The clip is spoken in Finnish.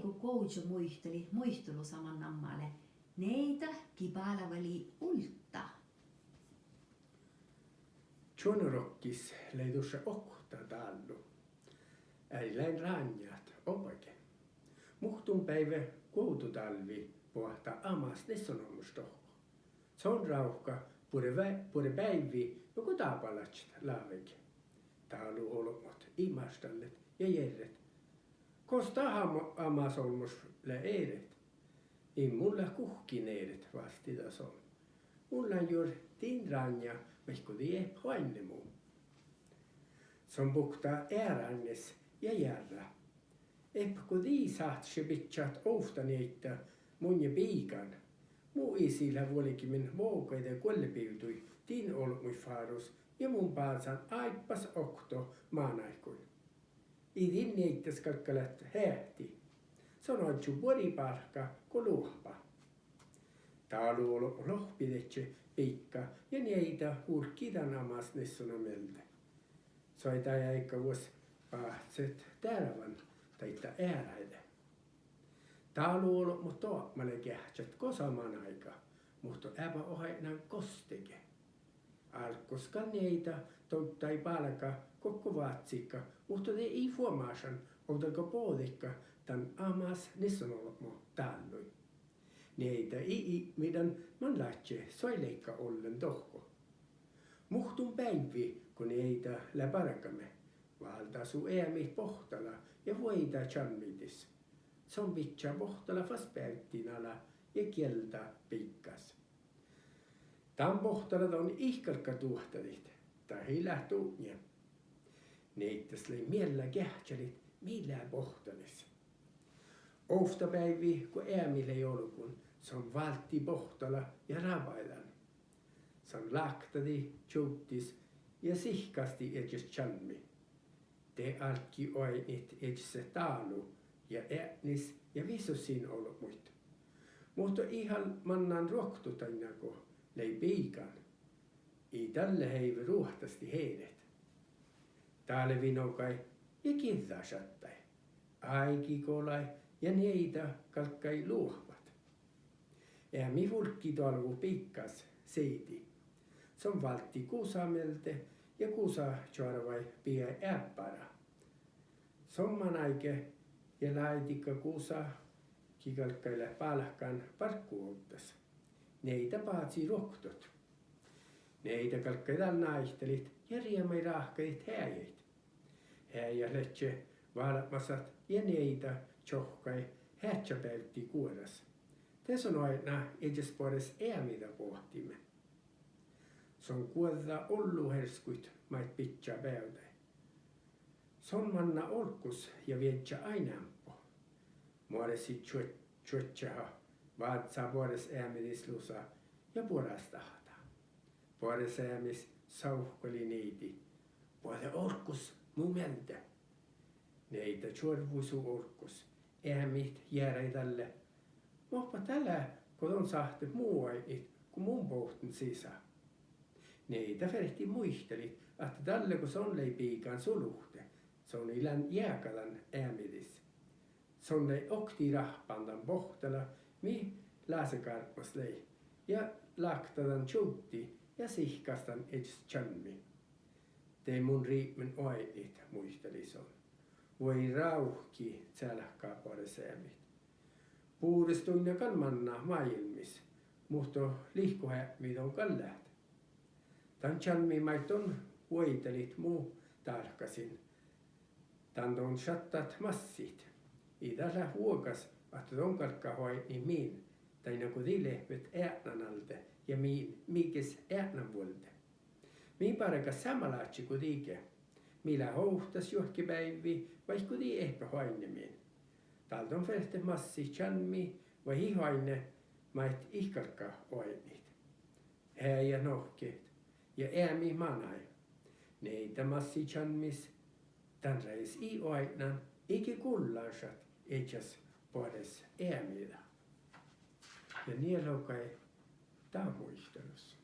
kun koutsu muistelu saman nammalle, neitä kipala veli ulta. Tjonorokkis leidussa okta tallu. Äiläin ranjat opake. Muhtun päivä koututalvi pohta amas nessonomustohko. Se on rauhka pure päivi joku taapalatsit laaveke. Taalu olomot imastallet ja jerret. Kosta amas olmos lä eiret. Ei mulla kuhkineedet vastita son. Mulla on juuri tin ranja, vaikka tie hoinnemu. Se on puhtaa äärannes ja järra. Epko tii saat se pitsat ouftaneita mun ja piikan. Muu isillä vuolikimin vuokaita kuollepiutui tin olmui farus ja mun paasan aippas okto maanaikun. Idin neittas kalkkalat häähti. Se on odju vuoripalkka kun luhpa. Taalu olo lohpidetse piikka ja neitä hulkidan amas nessonamelta. Soita jäikka vuos pahtset täällä taita ääräitä. Taalu olo mu toopmalle kähtsät kosaman aika, mutta äpä ohainan kosteke. Alkoskan neitä touttai palka koko vaatsikka, mutta te ei fuomaasan, otako poodikka tän amas nessonolomo taallui. Neitä ei meidän man lähtee soileikka ollen tohko. Muhtun päivi, kun neitä läparakamme, valtasu äämit pohtala ja voita chanmitis. Se on vitsa pohtala faspäyttinala ja kieltä piikkas. Tämän pohtalat on ihkalka tuhtadit, tai lähtuunja. Neittäs lei miellä kähtsälit, millä pohtalis. Oftapäivi, kun äämille joulukun, se on valtti pohtala ja ravailan. Se on laktadi, tjuttis ja sihkasti edjes chanmi. Te alki oinit edjese taalu ja äänis ja visussin olmuit. Mutta ihan mannan ruoktutainako lei piikan. Ei tälle heivi ruohtasti heidet. Täällä vinokai ja kinsasattai. Aikikolai ja neitä kalkkai luohvat. Äämi vulkki tolvu piikkas seiti. Se on valtti kuusamelte ja kuusa tjorvai pia äppara. Somman aike ja laitikka kuusa kikalkkaille palkkaan parkkuuttas. Neitä paatsi rohtot. Neitä kalkkaidan naihtelit ja riemai rahkait häijät. Häijä letse valmasat ja neitä tjohkai hätsäpäytti kuoras. Tässä on aina edespores äämitä pohtimme. Se on kuolla ollu herskuit mait pitkä päytä. Se on manna olkus ja vietsä ainampo. Muodesi tjuotsaha vaatsaa puores äämidislusa ja puolastahata. Puores äämis sauhkoli niiti. Puole olkus mumelta. Neitä tjorvuisu olkus. Äämit jääräi tälle. Mutta tällä kodon sahte muu ainit, kun mun pohtin sisä. Neitä verhti muistelit, että tälle kun se on lei piikan suluhte, se on ilän jääkalan äämidis. Se on lei okti rahpandan pohtala, mi lääsekarpas lei, ja laktadan tjutti ja sihkastan ets chanmi. Te mun riimen ainit muistelis on. Voi rauhki tälkkaa puoles äämit. Puudistuin ja kalmanna maailmis, mutta lihkohämmit on kalläht. Tän chanmi maiton voitelit muu tarkasin. Tän on chattat massit. Idällä huokas, että ton kalkka hoi miin, tai nagu tilehvet äänan alta ja miikes äänan vuolta. Miin parakas samalaatsi kuin tiike, millä hohtas johkipäivi, vaikka tii ehkä hoinemiin. Täältä on fehte massi chanmi vai hihaine mait ihkalka oinit. Häijä nohkeet ja äämi manai. Neitä massi chanmis tän reis i oinan eikä kullansat etsäs puoles äämillä. Ja nielokai tää muistelus.